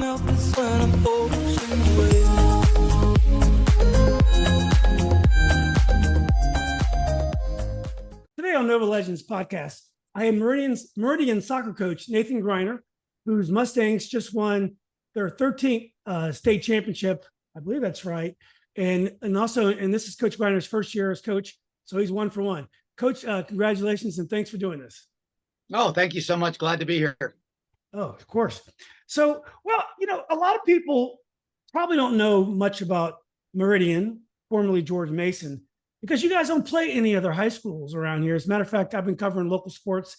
melt is when I'm ocean waves. Today on Nova Legends podcast, I am Meridian soccer coach Nathan Greiner, whose Mustangs just won their 13th state championship. I believe that's right. And this is Coach Greiner's first year as coach, so he's 1 for 1. Coach, congratulations and thanks for doing this. Oh, thank you so much. Glad to be here. Oh, of course. So, well, a lot of people probably don't know much about Meridian, formerly George Mason, because you guys don't play any other high schools around here. As a matter of fact, I've been covering local sports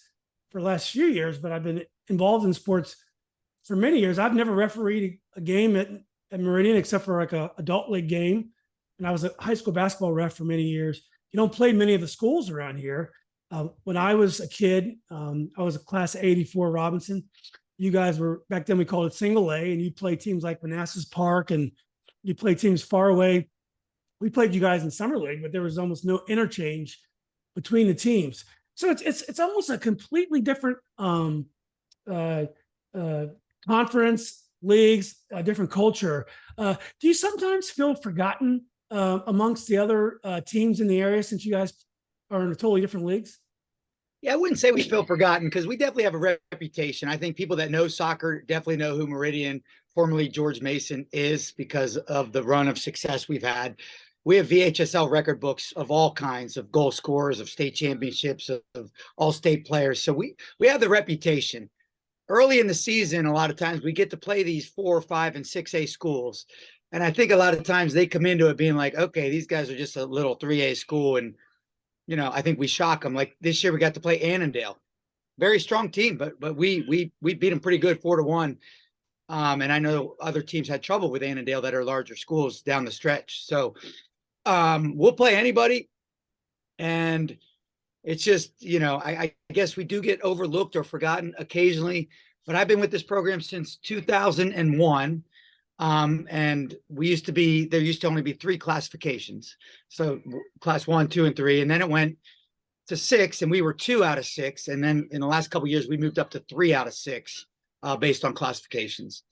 for the last few years, but I've been involved in sports for many years. I've never refereed a game at Meridian except for like a adult league game. And I was a high school basketball ref for many years. You don't play many of the schools around here. When I was a kid, I was a class 84 Robinson. You guys were, back then we called it single A, and you played teams like Manassas Park and you played teams far away. We played you guys in summer league, but there was almost no interchange between the teams. So it's almost a completely different conference, leagues, a different culture. Do you sometimes feel forgotten amongst the other teams in the area since you guys are in totally different leagues? Yeah, I wouldn't say we feel forgotten because we definitely have a reputation. I think people that know soccer definitely know who Meridian, formerly George Mason, is because of the run of success we've had. We have VHSL record books of all kinds of goal scorers, of state championships, of all state players. So we have the reputation. Early in the season, a lot of times we get to play these 4, 5, and 6A schools. And I think a lot of times they come into it being like, okay, these guys are just a little 3A school. And, I think we shock them. Like this year we got to play Annandale. Very strong team, but we beat them pretty good 4-1. And I know other teams had trouble with Annandale that are larger schools down the stretch. So we'll play anybody. And it's just, I guess we do get overlooked or forgotten occasionally, but I've been with this program since 2001. And there used to only be 3 classifications. So class 1, 2, and 3. And then it went to 6, and we were 2 out of 6. And then in the last couple of years, we moved up to 3 out of 6 based on classifications.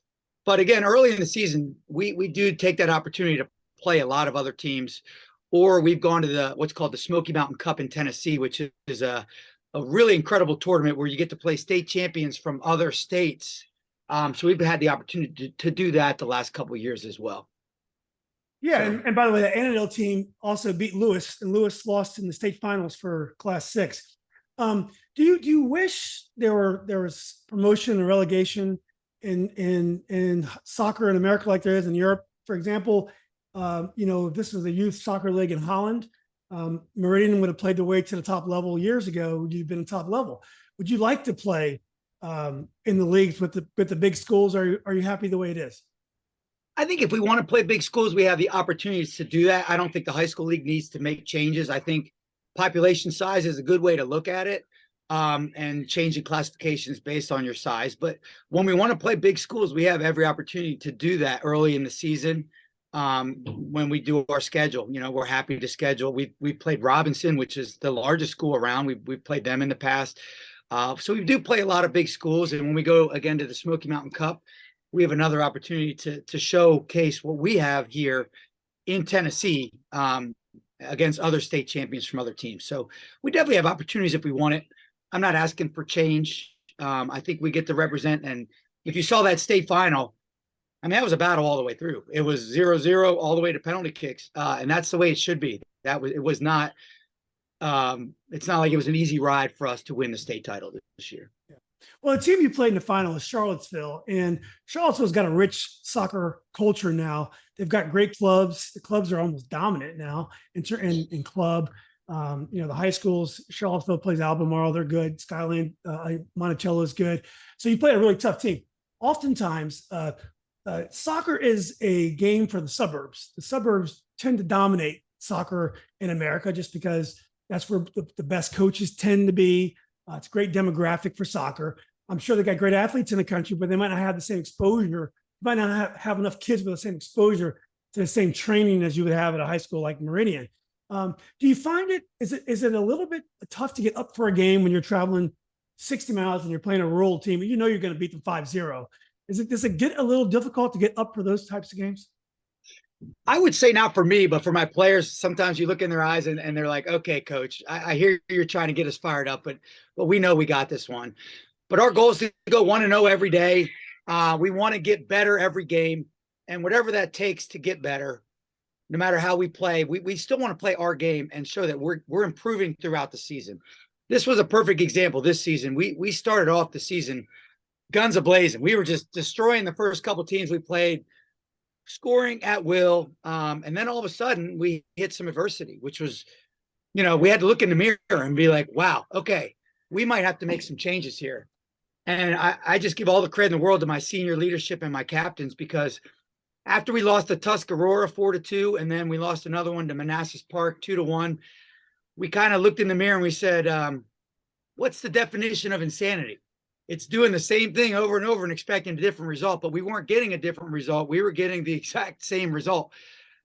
But again, early in the season, we do take that opportunity to play a lot of other teams, or we've gone to what's called the Smoky Mountain Cup in Tennessee, which is a really incredible tournament where you get to play state champions from other states. So we've had the opportunity to do that the last couple of years as well. Yeah, and by the way, the Annandale team also beat Lewis, and Lewis lost in the state finals for class 6. Do you wish there was promotion and relegation in soccer in America like there is in Europe? For example, if this was a youth soccer league in Holland, Meridian would have played their way to the top level years ago. You've been top level. Would you like to play in the leagues with the big schools? Are you happy the way it is? I think if we want to play big schools, we have the opportunities to do that. I don't think the high school league needs to make changes. I think population size is a good way to look at it, and changing classifications based on your size. But when we want to play big schools, we have every opportunity to do that early in the season. When we do our schedule, we're happy to schedule. We played Robinson, which is the largest school around. We've played them in the past. So we do play a lot of big schools. And when we go again to the Smoky Mountain Cup, we have another opportunity to showcase what we have here in Tennessee against other state champions from other teams. So we definitely have opportunities if we want it. I'm not asking for change. I think we get to represent. And if you saw that state final, I mean, that was a battle all the way through. It was 0-0 all the way to penalty kicks. And that's the way it should be. It was not, it's not like it was an easy ride for us to win the state title this year. Yeah. Well, the team you played in the final is Charlottesville, and Charlottesville's got a rich soccer culture now. They've got great clubs. The clubs are almost dominant now in club. The high schools, Charlottesville plays Albemarle. They're good. Skyland, Monticello is good. So you play a really tough team. Oftentimes, soccer is a game for the suburbs. The suburbs tend to dominate soccer in America just because that's where the best coaches tend to be. It's a great demographic for soccer. I'm sure they got great athletes in the country, but they might not have the same exposure. Might not have enough kids with the same exposure to the same training as you would have at a high school like Meridian. Do you find is it a little bit tough to get up for a game when you're traveling 60 miles and you're playing a rural team? You know you're going to beat them 5-0. Does it get a little difficult to get up for those types of games? I would say not for me, but for my players, sometimes you look in their eyes and they're like, okay, coach, I hear you're trying to get us fired up, but we know we got this one. But our goal is to go 1-0 every day. We want to get better every game. And whatever that takes to get better, no matter how we play, we still want to play our game and show that we're improving throughout the season. This was a perfect example this season. We started off the season guns a-blazing. We were just destroying the first couple teams we played, scoring at will. And then all of a sudden we hit some adversity, which was, we had to look in the mirror and be like, wow, okay, we might have to make some changes here. And I just give all the credit in the world to my senior leadership and my captains, because after we lost to Tuscarora 4-2, and then we lost another one to Manassas Park 2-1, we kind of looked in the mirror and we said, what's the definition of insanity? It's doing the same thing over and over and expecting a different result, but we weren't getting a different result. We were getting the exact same result.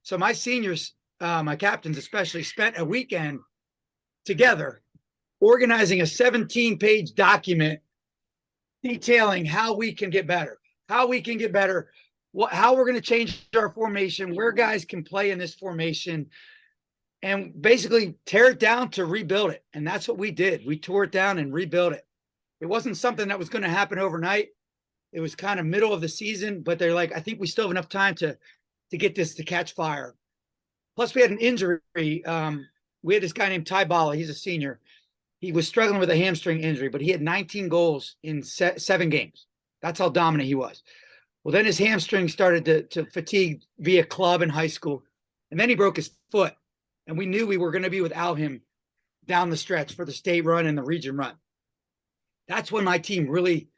So my seniors, my captains especially, spent a weekend together organizing a 17-page document detailing how we can get better, how we're going to change our formation, where guys can play in this formation, and basically tear it down to rebuild it. And that's what we did. We tore it down and rebuilt it. It wasn't something that was going to happen overnight. It was kind of middle of the season, but they're like, I think we still have enough time to get this to catch fire. Plus, we had an injury. We had this guy named Ty Bala. He's a senior. He was struggling with a hamstring injury, but he had 19 goals in 7 games. That's how dominant he was. Well, then his hamstring started to fatigue via club in high school, and then he broke his foot. And we knew we were going to be without him down the stretch for the state run and the region run. That's when my team really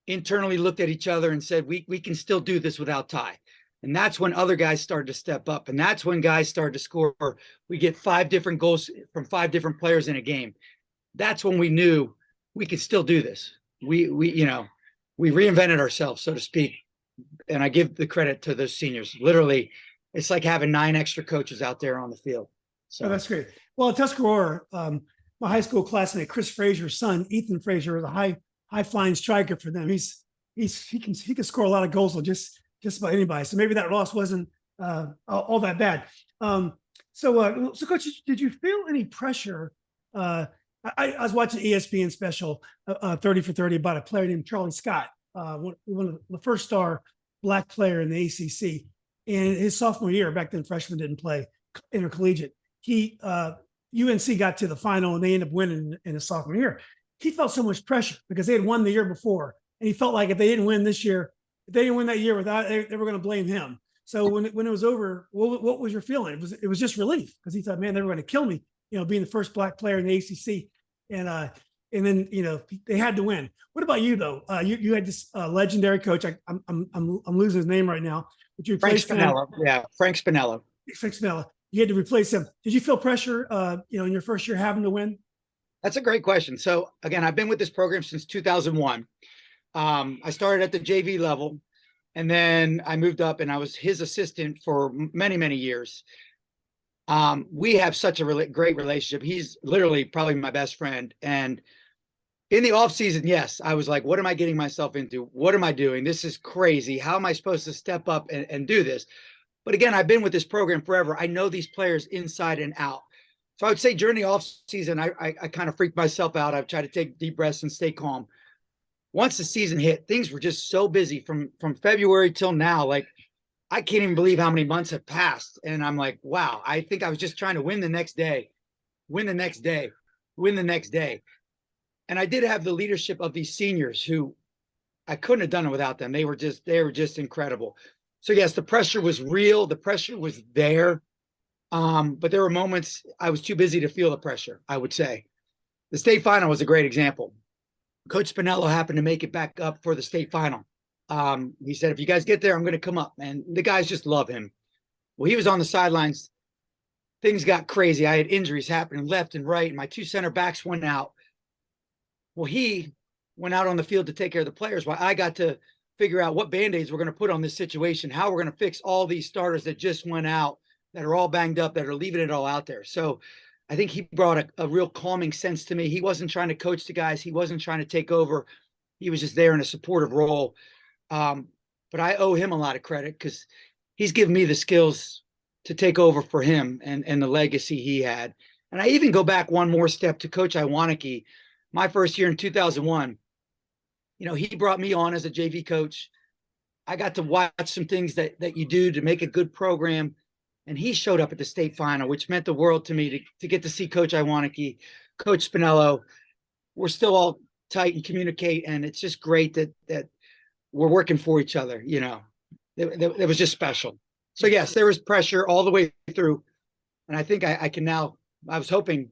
internally looked at each other and said, we can still do this without Ty. And that's when other guys started to step up. And that's when guys started to score. We get 5 different goals from 5 different players in a game. That's when we knew we could still do this. We reinvented ourselves, so to speak. And I give the credit to those seniors. Literally, it's like having 9 extra coaches out there on the field. So that's great. Well, at Tuscarora, my high school classmate Chris Frazier's son, Ethan Frazier, is a high flying striker for them. He can score a lot of goals with just about anybody. So maybe that loss wasn't all that bad. So Coach, did you feel any pressure? I was watching ESPN special 30 for 30 about a player named Charlie Scott, one of the first star Black player in the ACC. And his sophomore year, back then freshmen didn't play intercollegiate. UNC got to the final and they ended up winning in his sophomore year. He felt so much pressure because they had won the year before. And he felt like if they didn't win this year, if they didn't win that year, they were going to blame him. So when it was over, what was your feeling? It was just relief, because he thought, man, they were going to kill me, being the first Black player in the ACC. And then, they had to win. What about you though? You had this legendary coach. I'm losing his name right now. But you Frank replaced Spinella. him. Yeah, Frank Spinella. Frank Spinella. You had to replace him. Did you feel pressure, in your first year having to win? That's a great question. So again, I've been with this program since 2001. I started at the JV level, and then I moved up and I was his assistant for many, many years. We have such a great relationship. He's literally probably my best friend. And in the off season, yes, I was like, what am I getting myself into? What am I doing? This is crazy. How am I supposed to step up and do this? But again, I've been with this program forever. I know these players inside and out. So I would say during the off season, I kind of freaked myself out. I've tried to take deep breaths and stay calm. Once the season hit, things were just so busy from February till now. Like, I can't even believe how many months have passed. And I'm like, wow, I think I was just trying to win the next day, win the next day, win the next day. And I did have the leadership of these seniors who I couldn't have done it without them. They were just incredible. So yes, the pressure was real. The pressure was there. But there were moments I was too busy to feel the pressure, I would say. The state final was a great example. Coach Spinello happened to make it back up for the state final. He said, if you guys get there, I'm going to come up. And the guys just love him. Well, he was on the sidelines. Things got crazy. I had injuries happening left and right. And my 2 center backs went out. Well, he went out on the field to take care of the players while I got to figure out what Band-Aids we're going to put on this situation, how we're going to fix all these starters that just went out, that are all banged up, that are leaving it all out there. So I think he brought a real calming sense to me. He wasn't trying to coach the guys. He wasn't trying to take over. He was just there in a supportive role. But I owe him a lot of credit because he's given me the skills to take over for him and the legacy he had. And I even go back one more step to Coach Iwaniki. My first year in 2001, he brought me on as a JV coach. I got to watch some things that you do to make a good program. And he showed up at the state final, which meant the world to me to get to see Coach Iwaniki, Coach Spinello. We're still all tight and communicate. And it's just great that we're working for each other. It was just special. So yes, there was pressure all the way through. And I think I can now, I was hoping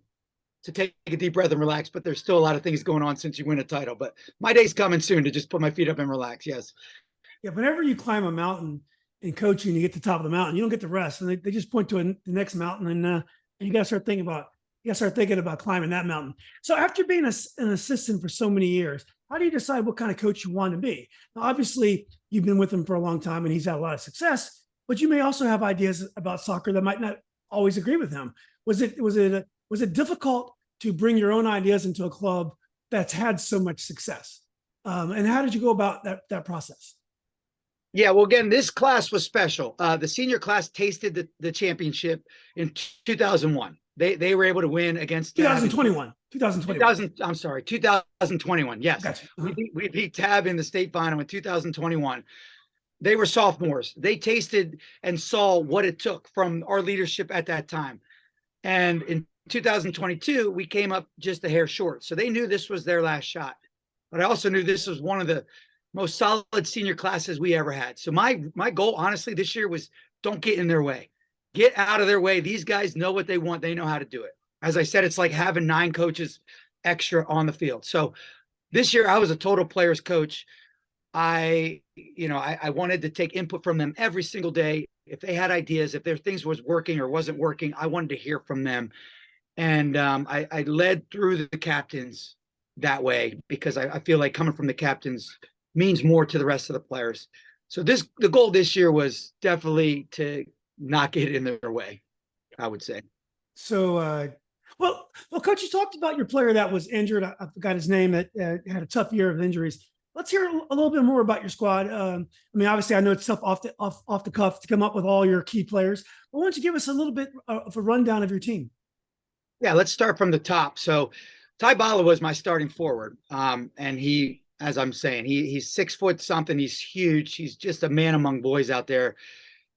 to take a deep breath and relax, but there's still a lot of things going on since you win a title. But my day's coming soon to just put my feet up and relax. Yes. Yeah, whenever you climb a mountain in coaching, you get to the top of the mountain, you don't get to rest, and they just point to the next mountain, and you got to start thinking about climbing that mountain. So after being an assistant for so many years, how do you decide what kind of coach you want to be? Now, obviously, you've been with him for a long time, and he's had a lot of success, but you may also have ideas about soccer that might not always agree with him. Was it difficult to bring your own ideas into a club that's had so much success? And how did you go about that process? Yeah, well, again, this class was special. The senior class tasted the championship in 2001. They were able to win against 2021. 2021. Yes. Gotcha. We beat Tab in the state final in 2021. They were sophomores. They tasted and saw what it took from our leadership at that time. And in 2022, we came up just a hair short. So they knew this was their last shot. But I also knew this was one of the most solid senior classes we ever had. So my goal, honestly, this year was don't get in their way. Get out of their way. These guys know what they want. They know how to do it. As I said, it's like having 9 coaches extra on the field. So this year I was a total players coach. I wanted to take input from them every single day. If they had ideas, if their things was working or wasn't working, I wanted to hear from them. And I led through the captains that way because I feel like coming from the captains means more to the rest of the players. So the goal this year was definitely to not get in their way, I would say. So, well, Coach, you talked about your player that was injured. I forgot his name. That had a tough year of injuries. Let's hear a little bit more about your squad. I mean, obviously, I know it's tough off the cuff to come up with all your key players. But why don't you give us a little bit of a rundown of your team? Yeah, let's start from the top. So Ty Bala was my starting forward. And he, as I'm saying, he's 6 foot something. He's huge. He's just a man among boys out there.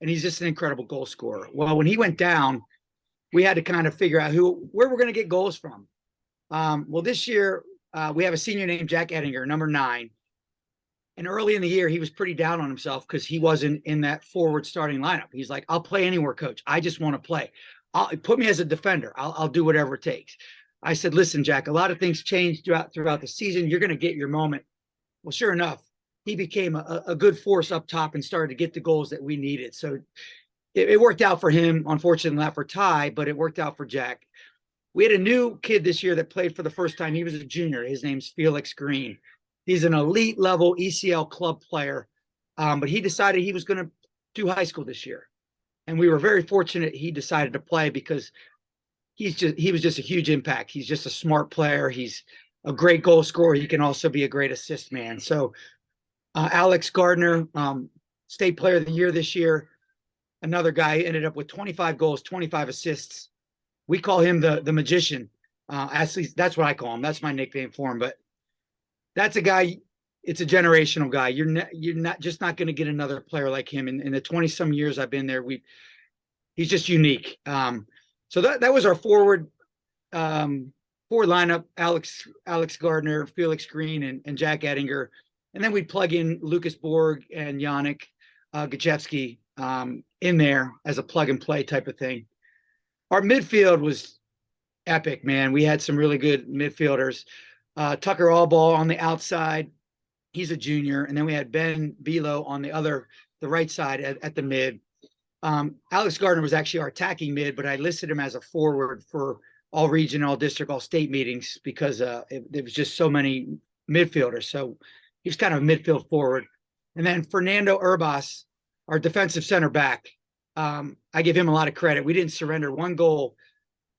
And he's just an incredible goal scorer. Well, when he went down, we had to kind of figure out where we're going to get goals from. Well, this year, we have a senior named Jack Ettinger, number 9. And early in the year, he was pretty down on himself because he wasn't in that forward starting lineup. He's like, I'll play anywhere, coach. I just want to play. Put me as a defender. I'll do whatever it takes. I said, listen, Jack, a lot of things changed throughout the season. You're going to get your moment. Well, sure enough, he became a good force up top and started to get the goals that we needed. So it worked out for him. Unfortunately, not for Ty, but it worked out for Jack. We had a new kid this year that played for the first time. He was a junior. His name's Felix Green. He's an elite level ECL club player, but he decided he was going to do high school this year. And we were very fortunate he decided to play because he was just a huge impact. He's just a smart player. He's a great goal scorer. He can also be a great assist man. So Alex Gardner, state player of the year this year, another guy ended up with 25 goals, 25 assists. We call him the magician. At least that's what I call him. That's my nickname for him. But that's a guy. It's a generational guy. You're not going to get another player like him in the 20 some years I've been there. He's just unique. So that was our forward lineup: Alex Gardner, Felix Green, and Jack Ettinger, and then we'd plug in Lucas Borg and Yannick Gajewski in there as a plug and play type of thing. Our midfield was epic, man. We had some really good midfielders. Tucker Allball on the outside. He's a junior. And then we had Ben Bilo on the right side at the mid. Alex Gardner was actually our attacking mid, but I listed him as a forward for all region, all district, all state meetings because there was just so many midfielders. So he was kind of a midfield forward. And then Fernando Urbas, our defensive center back. I give him a lot of credit. We didn't surrender one goal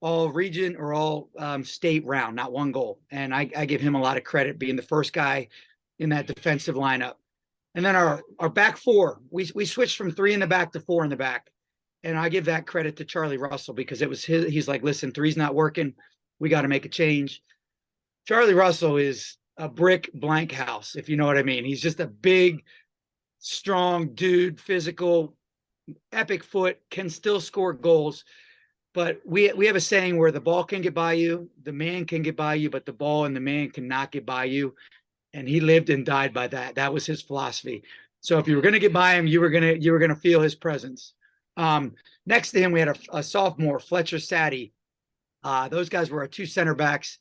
all region or all state round, not one goal. And I give him a lot of credit being the first guy in that defensive lineup. And then our back four, we switched from 3 in the back to 4 in the back. And I give that credit to Charlie Russell because it was he's like, listen, 3's not working. We got to make a change. Charlie Russell is a brick blank house, if you know what I mean. He's just a big, strong dude, physical, epic foot, can still score goals. But we have a saying where the ball can get by you, the man can get by you, but the ball and the man cannot get by you. And he lived and died by that. That was his philosophy. So if you were going to get by him, you were going to feel his presence. Next to him, we had a sophomore, Fletcher Sadie. Those guys were our 2 center backs.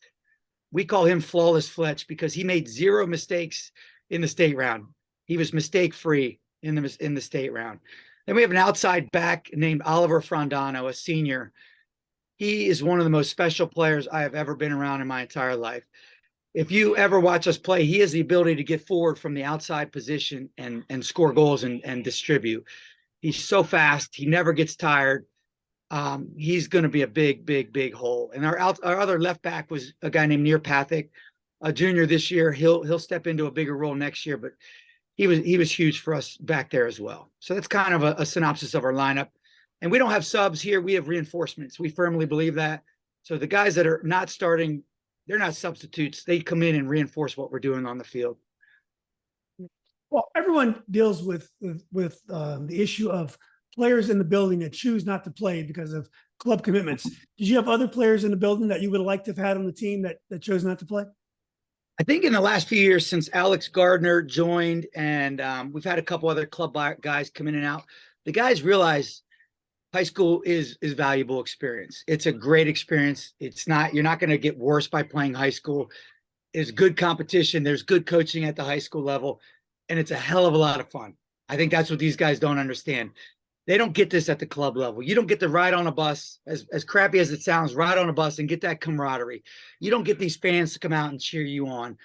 We call him Flawless Fletch because he made 0 mistakes in the state round. He was mistake free in the state round. Then we have an outside back named Oliver Frondano, a senior. He is one of the most special players I have ever been around in my entire life. If you ever watch us play, he has the ability to get forward from the outside position and score goals and distribute. He's so fast. He never gets tired. He's going to be a big hole. And our other left back was a guy named Near Pathick, a junior this year. He'll step into a bigger role next year, but he was huge for us back there as well. So that's kind of a synopsis of our lineup. And we don't have subs here. We have reinforcements. We firmly believe that. So the guys that are not starting, they're not substitutes. They come in and reinforce what we're doing on the field. Well, everyone deals with the issue of players in the building that choose not to play because of club commitments. Did you have other players in the building that you would have liked to have had on the team that chose not to play? I think in the last few years since Alex Gardner joined and we've had a couple other club guys come in and out, the guys realize high school is valuable experience. It's a great experience. You're not going to get worse by playing high school. It's good competition. There's good coaching at the high school level, and it's a hell of a lot of fun. I think that's what these guys don't understand. They don't get this at the club level. You don't get to ride on a bus, as crappy as it sounds, ride on a bus and get that camaraderie. You don't get these fans to come out and cheer you on.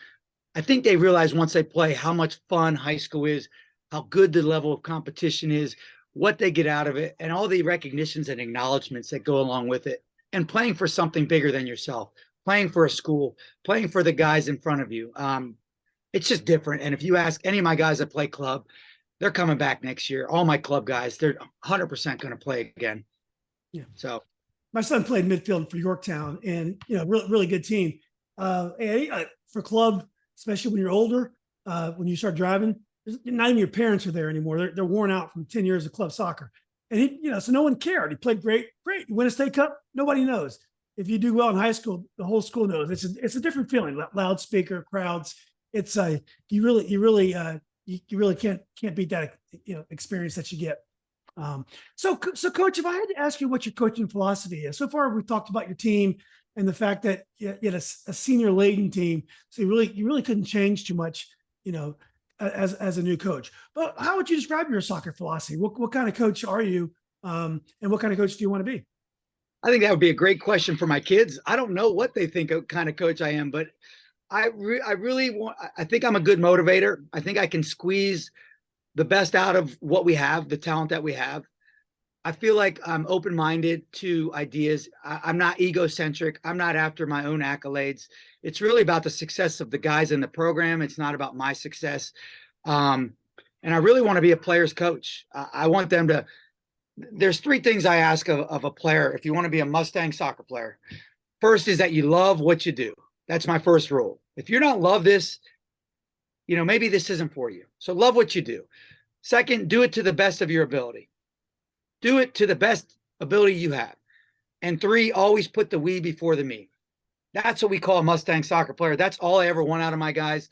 I think they realize once they play how much fun high school is, how good the level of competition is, what they get out of it, and all the recognitions and acknowledgments that go along with it. And playing for something bigger than yourself, playing for a school, playing for the guys in front of you. It's just different. And if you ask any of my guys that play club, they're coming back next year. All my club guys, they're 100% going to play again. Yeah. So my son played midfield for Yorktown, and really good team. For club, especially when you're older, when you start driving, not even your parents are there anymore. They're worn out from 10 years of club soccer, and so no one cared. He played great. You win a state cup, nobody knows. If you do well in high school, the whole school knows. It's a different feeling. Loudspeaker, crowds. It's you really can't beat that experience that you get. So coach, if I had to ask you what your coaching philosophy is, so far we've talked about your team and the fact that you had a senior laden team, so you really couldn't change too much, as a new coach. But how would you describe your soccer philosophy? What kind of coach are you, and what kind of coach do you want to be? I think that would be a great question for my kids. I don't know what they think of kind of coach I am, but I think I'm a good motivator. I think I can squeeze the best out of what we have, the talent that we have. I feel like I'm open-minded to ideas. I'm not egocentric. I'm not after my own accolades. It's really about the success of the guys in the program. It's not about my success. And I really want to be a player's coach. I want them to, there's 3 things I ask of a player. If you want to be a Mustang soccer player, first is that you love what you do. That's my first rule. If you don't love this, maybe this isn't for you. So love what you do. Second, do it to the best of your ability. Do it to the best ability you have. And 3, always put the we before the me. That's what we call a Mustang soccer player. That's all I ever want out of my guys.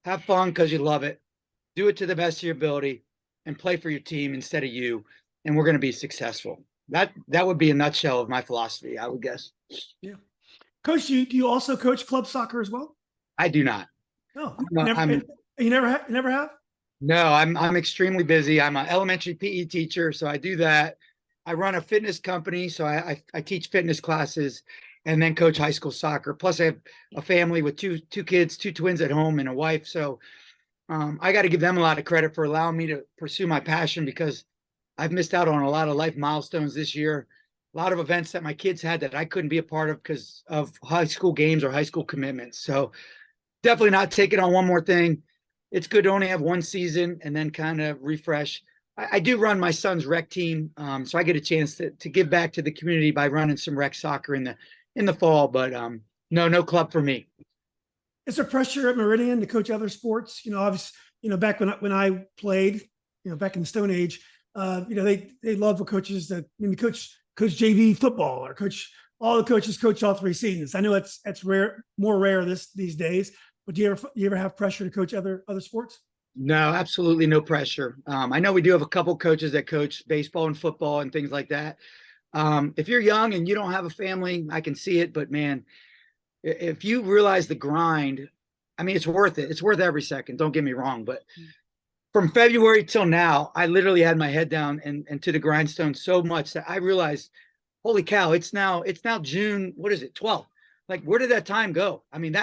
Have fun because you love it. Do it to the best of your ability and play for your team instead of you. And we're going to be successful. That would be a nutshell of my philosophy, I would guess. Yeah. Coach, do you also coach club soccer as well? I do not. No, you never have? No, I'm extremely busy. I'm an elementary PE teacher, so I do that. I run a fitness company, so I teach fitness classes and then coach high school soccer. Plus, I have a family with two kids, 2 twins at home and a wife. So I got to give them a lot of credit for allowing me to pursue my passion because I've missed out on a lot of life milestones this year. A lot of events that my kids had that I couldn't be a part of because of high school games or high school commitments. So definitely not taking on one more thing. it's good to only have one season and then kind of refresh. I do run my son's rec team, so I get a chance to give back to the community by running some rec soccer in the fall. But no club for me. Is there pressure at Meridian to coach other sports? Obviously, back when I played, back in the Stone Age, they love the coaches that coach JV football or coach all the coaches coach all 3 seasons. I know that's rare, more rare these days. But do you ever have pressure to coach other sports? No, absolutely no pressure. I know we do have a couple coaches that coach baseball and football and things like that. If you're young and you don't have a family, I can see it. But man, if you realize the grind, I mean, it's worth it. It's worth every second. Don't get me wrong. But from February till now, I literally had my head down and to the grindstone so much that I realized, holy cow, it's now June. What is it? 12th. Like, where did that time go? I mean,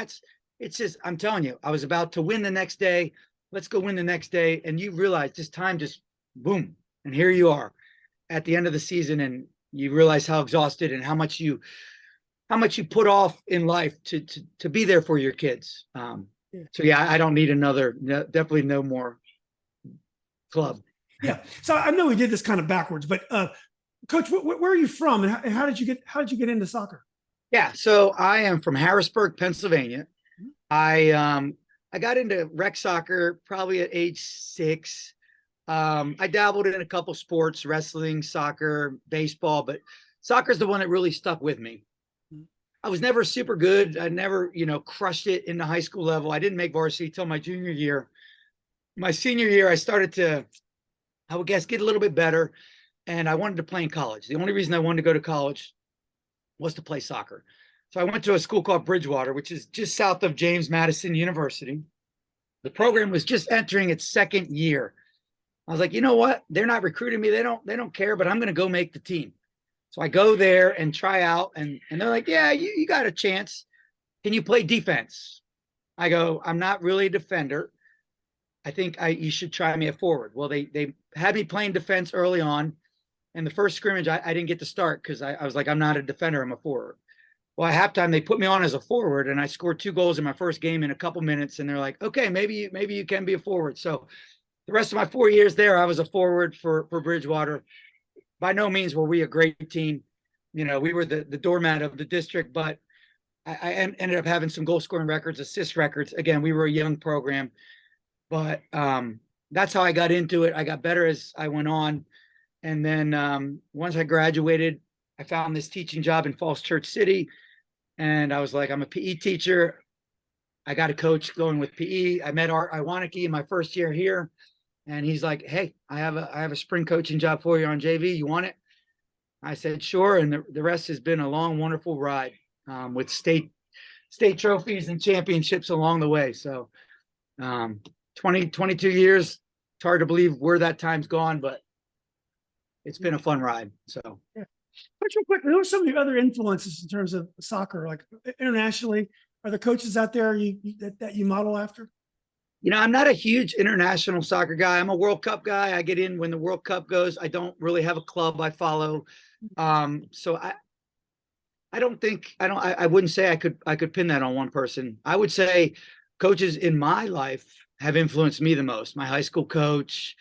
it's just, I'm telling you, I was about to win the next day. Let's go win the next day. And you realize this time just boom. And here you are at the end of the season. And you realize how exhausted and how much you put off in life to be there for your kids. So yeah, I don't need definitely no more club. Yeah. So I know we did this kind of backwards, but Coach, where are you from, and how did you get into soccer? Yeah. So I am from Harrisburg, Pennsylvania. I got into rec soccer probably at age 6. I dabbled in a couple sports, wrestling, soccer, baseball, but soccer is the one that really stuck with me. I was never super good. I never, crushed it in the high school level. I didn't make varsity till my junior year. My senior year, I started to, I would guess, get a little bit better. And I wanted to play in college. The only reason I wanted to go to college was to play soccer. So I went to a school called Bridgewater, which is just south of James Madison University. The program was just entering its 2nd year. I was like, you know what? They're not recruiting me. They don't care, but I'm going to go make the team. So I go there and try out, and they're like, yeah, you got a chance. Can you play defense? I go, I'm not really a defender. I think you should try me at forward. Well, they had me playing defense early on. And the first scrimmage, I didn't get to start because I was like, I'm not a defender, I'm a forward. Well, at halftime, they put me on as a forward, and I scored 2 goals in my first game in a couple minutes. And they're like, okay, maybe you can be a forward. So the rest of my 4 years there, I was a forward for Bridgewater. By no means were we a great team. We were the doormat of the district, but I ended up having some goal scoring records, assist records. Again, we were a young program, but that's how I got into it. I got better as I went on. And then once I graduated, I found this teaching job in Falls Church City. And I was like, I'm a PE teacher. I got a coach going with PE. I met Art Iwaniki in my first year here. And he's like, hey, I have a spring coaching job for you on JV. You want it? I said, sure. And the rest has been a long, wonderful ride with state trophies and championships along the way. So 22 years, it's hard to believe where that time's gone, but it's been a fun ride. So yeah. But real quick, who are some of your other influences in terms of soccer, like internationally? Are there coaches out there that you model after? I'm not a huge international soccer guy. I'm a World Cup guy. I get in when the World Cup goes. I don't really have a club I follow. So I wouldn't say I could pin that on one person. I would say coaches in my life have influenced me the most. My high school coach,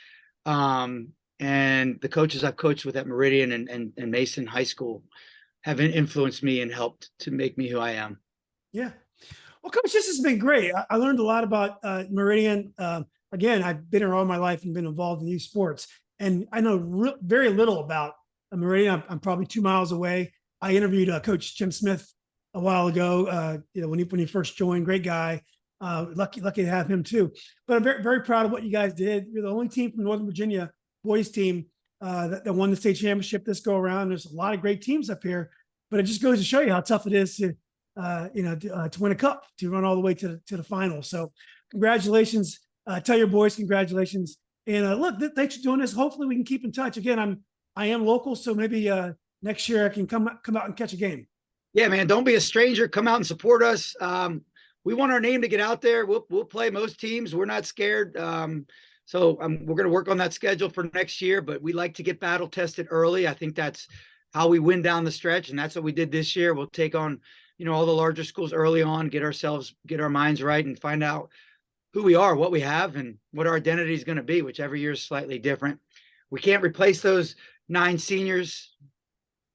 and the coaches I've coached with at Meridian and Mason High School have influenced me and helped to make me who I am. Yeah. Well, Coach, this has been great. I learned a lot about Meridian. Again, I've been here all my life and been involved in youth sports, and I know very little about Meridian. I'm probably 2 miles away. I interviewed Coach Jim Smith a while ago. When he first joined, great guy. Lucky to have him too. But I'm very, very proud of what you guys did. You're the only team from Northern Virginia boys team that won the state championship this go around. There's a lot of great teams up here, but it just goes to show you how tough it is to win a cup, to run all the way to the final. So congratulations. Tell your boys congratulations. And look, thanks for doing this. Hopefully we can keep in touch. Again, I am local, so maybe next year I can come out and catch a game. Yeah, man, don't be a stranger. Come out and support us. We want our name to get out there. We'll play most teams. We're not scared. So we're going to work on that schedule for next year, but we like to get battle tested early. I think that's how we win down the stretch. And that's what we did this year. We'll take on, all the larger schools early on, get our minds right and find out who we are, what we have, and what our identity is going to be, which every year is slightly different. We can't replace those 9 seniors,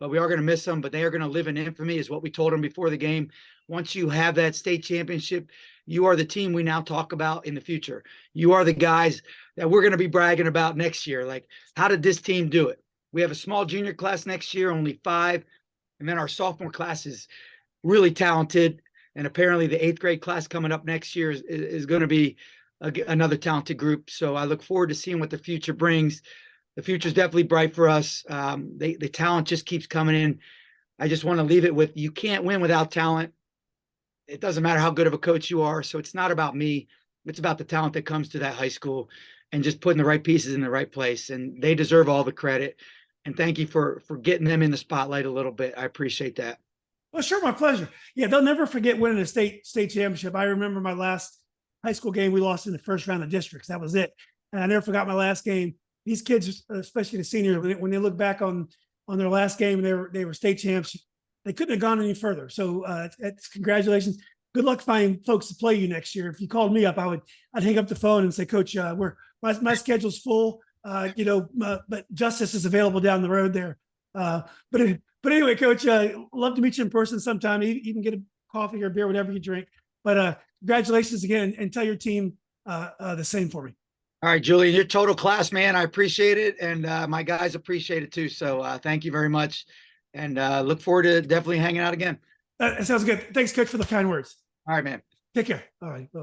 but we are going to miss them. But they are going to live in infamy, is what we told them before the game. Once you have that state championship, you are the team we now talk about in the future. You are the guys that we're going to be bragging about next year. Like, how did this team do it? We have a small junior class next year, only 5. And then our sophomore class is really talented. And apparently the 8th grade class coming up next year is going to be another talented group. So I look forward to seeing what the future brings. The future is definitely bright for us. The talent just keeps coming in. I just want to leave it with, you can't win without talent. It doesn't matter how good of a coach you are. So it's not about me. It's about the talent that comes to that high school and just putting the right pieces in the right place. And they deserve all the credit. And thank you for getting them in the spotlight a little bit. I appreciate that. Well, sure, my pleasure. Yeah, they'll never forget winning a state championship. I remember my last high school game, we lost in the first round of districts. That was it. And I never forgot my last game. These kids, especially the seniors, when they look back on their last game, they were state champs. They couldn't have gone any further. So congratulations. Good luck finding folks to play you next year. If you called me up, I'd hang up the phone and say, Coach, my schedule's full. But Justice is available down the road there. But anyway, Coach, love to meet you in person sometime. Even get a coffee or beer, whatever you drink. But congratulations again, and tell your team the same for me. All right, Julian, you're total class, man. I appreciate it, and my guys appreciate it too. So thank you very much, and look forward to definitely hanging out again. That sounds good. Thanks, Coach, for the kind words. All right, man. Take care. All right. Bye.